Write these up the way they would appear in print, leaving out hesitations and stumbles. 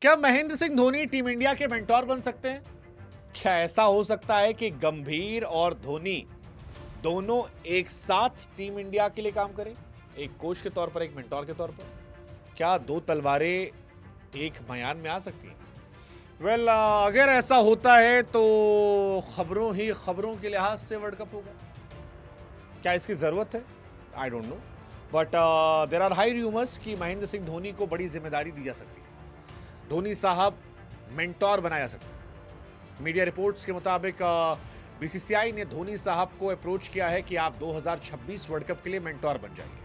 क्या Mahendra Singh Dhoni team India के mentor बन सकते हैं? क्या ऐसा हो सकता है कि गंभीर और धोनी दोनों एक साथ टीम इंडिया के लिए काम करें? एक कोच के तौर पर, एक मेंटोर के तौर पर? क्या दो तलवारें एक बयान में आ सकती हैं? अगर ऐसा होता है तो खबरों ही खबरों के लिहाज से वर्ल्ड कप होगा। क्या इसकी जरूरत है? I don't know, but there are high rumours कि महेंद्र सिंह धोनी को बड़ी जिम्मेदारी दी जा सकती है। धोनी साहब मेंटोर बनाया सकते हैं। मीडिया रिपोर्ट्स के मुताबिक बीसीसीआई ने धोनी साहब को अप्रोच किया है कि आप 2026 वर्ल्ड कप के लिए मेंटोर बन जाइए।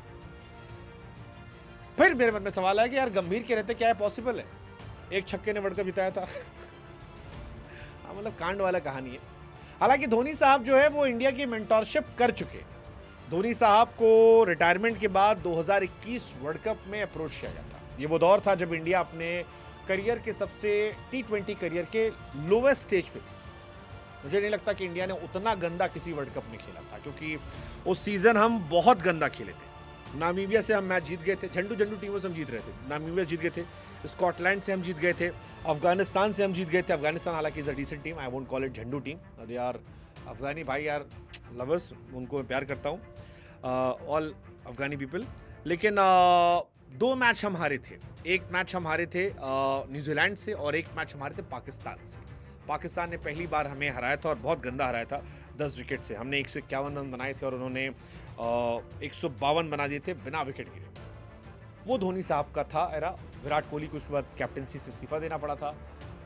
फिर मेरे मन में सवाल है कि यार गंभीर के रहते क्या है पॉसिबल है? एक छक्के ने वर्ल्ड कप जिताया था। मतलब कांड वाला कहानी है। हालांकि धोनी साहब जो है वो इंडिया की मेंटोरशिप कर चुके। धोनी साहब को रिटायरमेंट के बाद 2021 वर्ल्ड कप में अप्रोच किया गया था। ये वो दौर था जब इंडिया अपने करियर के सबसे T20 करियर के लोवेस्ट स्टेज पे थी। मुझे नहीं लगता कि इंडिया ने उतना गंदा किसी वर्ल्ड कप में खेला था, क्योंकि उस सीजन हम बहुत गंदा खेले थे। नामीबिया से हम मैच जीत गए थे, झंडू झंडू टीमों से हम जीत रहे थे। नामीबिया जीत गए थे, स्कॉटलैंड से हम जीत गए थे, अफगानिस्तान से हम जीत गए थे। अफगानिस्तान हालांकि is a decent team, I won't call it झंडू टीम। दे आर अफगानी भाई यार लवर्स, उनको मैं प्यार करता हूँ, ऑल अफगानी पीपल। लेकिन दो मैच हम हारे थे। एक मैच हम हारे थे न्यूजीलैंड से और एक मैच हम हारे थे पाकिस्तान से। पाकिस्तान ने पहली बार हमें हराया था और बहुत गंदा हराया था, 10 विकेट से। हमने 151 रन बनाए थे और उन्होंने 152 बना दिए थे बिना विकेट गिरे। वो धोनी साहब का था एरा। विराट कोहली को उसके बाद कैप्टनसी से इस्तीफा देना पड़ा था।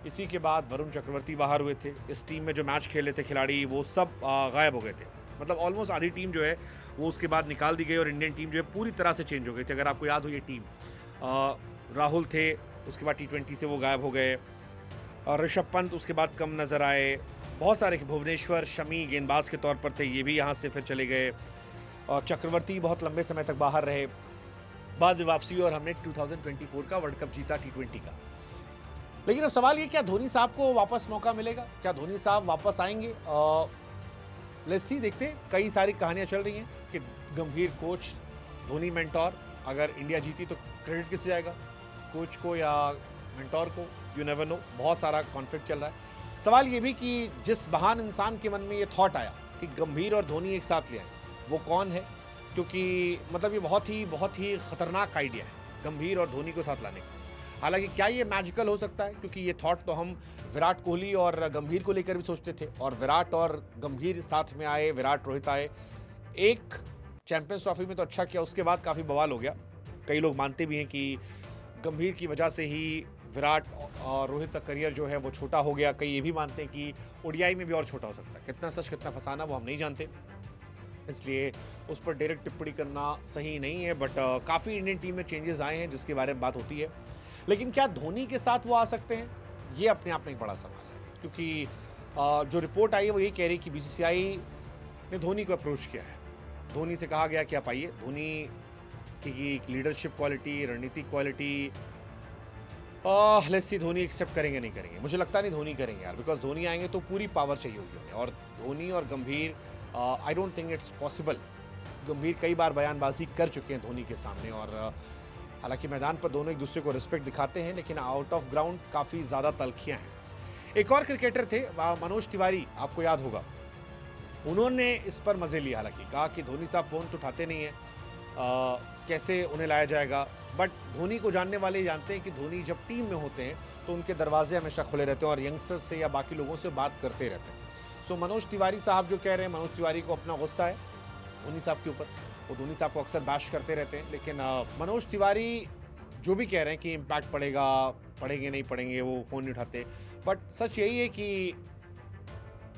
इसी के बाद वरुण चक्रवर्ती बाहर हुए थे। इस टीम में जो मैच खेले थे खिलाड़ी वो सब गायब हो गए थे। मतलब ऑलमोस्ट आधी टीम जो है वो उसके बाद निकाल दी गई और इंडियन टीम जो है पूरी तरह से चेंज हो गई थी। अगर आपको याद हो ये टीम, राहुल थे, उसके बाद T20 से वो गायब हो गए, और ऋषभ पंत उसके बाद कम नज़र आए। बहुत सारे, भुवनेश्वर शमी गेंदबाज के तौर पर थे, ये भी यहाँ से फिर चले गए। और चक्रवर्ती बहुत लंबे समय तक बाहर रहे। बाद में वापसी और हमने 2024 का वर्ल्ड कप जीता T20 का। लेकिन अब सवाल ये, क्या धोनी साहब को वापस मौका मिलेगा? क्या धोनी साहब वापस आएंगे? लेट्स सी, देखते हैं। कई सारी कहानियां चल रही हैं कि गंभीर कोच, धोनी मेंटोर। अगर इंडिया जीती तो क्रेडिट किससे जाएगा, कोच को या मेंटोर को? You never know. बहुत सारा कॉन्फ्लिक्ट चल रहा है। सवाल ये भी कि जिस महान इंसान के मन में ये थॉट आया कि गंभीर और धोनी एक साथ ले आए, वो कौन है? क्योंकि मतलब ये बहुत ही खतरनाक आइडिया है गंभीर और धोनी को साथ लाने का। हालांकि क्या ये मैजिकल हो सकता है? क्योंकि ये थॉट तो हम विराट कोहली और गंभीर को लेकर भी सोचते थे, और विराट और गंभीर साथ में आए, विराट रोहित आए। एक चैंपियंस ट्रॉफी में तो अच्छा किया, उसके बाद काफ़ी बवाल हो गया। कई लोग मानते भी हैं कि गंभीर की वजह से ही विराट और रोहित का करियर जो है वो छोटा हो गया। कई ये भी मानते हैं कि ओडीआई में भी और छोटा हो सकता है। कितना सच कितना फसाना वो हम नहीं जानते, इसलिए उस पर डायरेक्ट टिप्पणी करना सही नहीं है। बट काफ़ी इंडियन टीम में चेंजेस आए हैं जिसके बारे में बात होती है। लेकिन क्या धोनी के साथ वो आ सकते हैं? ये अपने आप में एक बड़ा सवाल है, क्योंकि जो रिपोर्ट आई है वो ये कह रही कि बीसीसीआई ने धोनी को अप्रोच किया है। धोनी से कहा गया कि आप आइए। धोनी की लीडरशिप क्वालिटी, रणनीतिक quality, let's see Dhoni accept करेंगे नहीं करेंगे। मुझे लगता नहीं धोनी करेंगे यार, बिकॉज धोनी आएंगे तो पूरी पावर चाहिए होगी उन्हें। और धोनी और गंभीर, I don't think it's possible. गंभीर कई बार बयानबाजी कर चुके हैं धोनी के सामने, और हालांकि मैदान पर दोनों एक दूसरे को रिस्पेक्ट दिखाते हैं, लेकिन आउट ऑफ ग्राउंड काफ़ी ज़्यादा तलखियाँ हैं। एक और क्रिकेटर थे मनोज तिवारी, आपको याद होगा, उन्होंने इस पर मज़े लिए। हालांकि कहा कि धोनी साहब फ़ोन तो उठाते नहीं हैं, कैसे उन्हें लाया जाएगा। बट धोनी को जानने वाले जानते हैं कि धोनी जब टीम में होते हैं तो उनके दरवाजे हमेशा खुले रहते हैं और यंगस्टर्स से या बाकी लोगों से बात करते रहते हैं। सो मनोज तिवारी साहब जो कह रहे हैं, मनोज तिवारी को अपना गुस्सा है धोनी साहब के ऊपर। वो धोनी साहब को अक्सर बैश करते रहते हैं, लेकिन मनोज तिवारी जो भी कह रहे हैं कि इम्पैक्ट पड़ेगा, पड़ेंगे नहीं पड़ेंगे, वो फ़ोन नहीं उठाते। बट सच यही है कि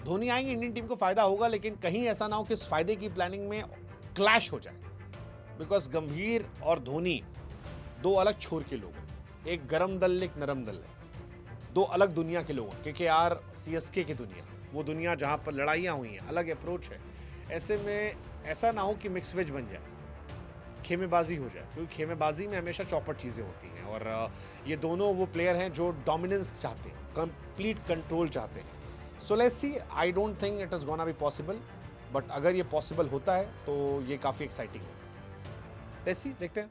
धोनी आएंगे, इंडियन टीम को फ़ायदा होगा, लेकिन कहीं ऐसा ना हो कि इस फायदे की प्लानिंग में क्लैश हो जाए। बिकॉज गंभीर और धोनी दो अलग छोर के लोग हैं। एक गरम दल, एक नरम दल है। दो अलग दुनिया के लोग हैं। KKR CSK की दुनिया, वो दुनिया जहाँ पर लड़ाइयाँ हुई हैं, अलग अप्रोच है। ऐसे में ऐसा ना हो कि मिक्स वेज बन जाए, खेमेबाजी हो जाए, क्योंकि खेमेबाजी में हमेशा चौपट चीज़ें होती हैं। और ये दोनों वो प्लेयर हैं जो डोमिनेंस चाहते हैं, कंप्लीट कंट्रोल चाहते हैं। So let's see, I don't think it is gonna be possible, but अगर ये पॉसिबल होता है तो ये काफ़ी एक्साइटिंग होगा। लेट्स सी, देखते हैं।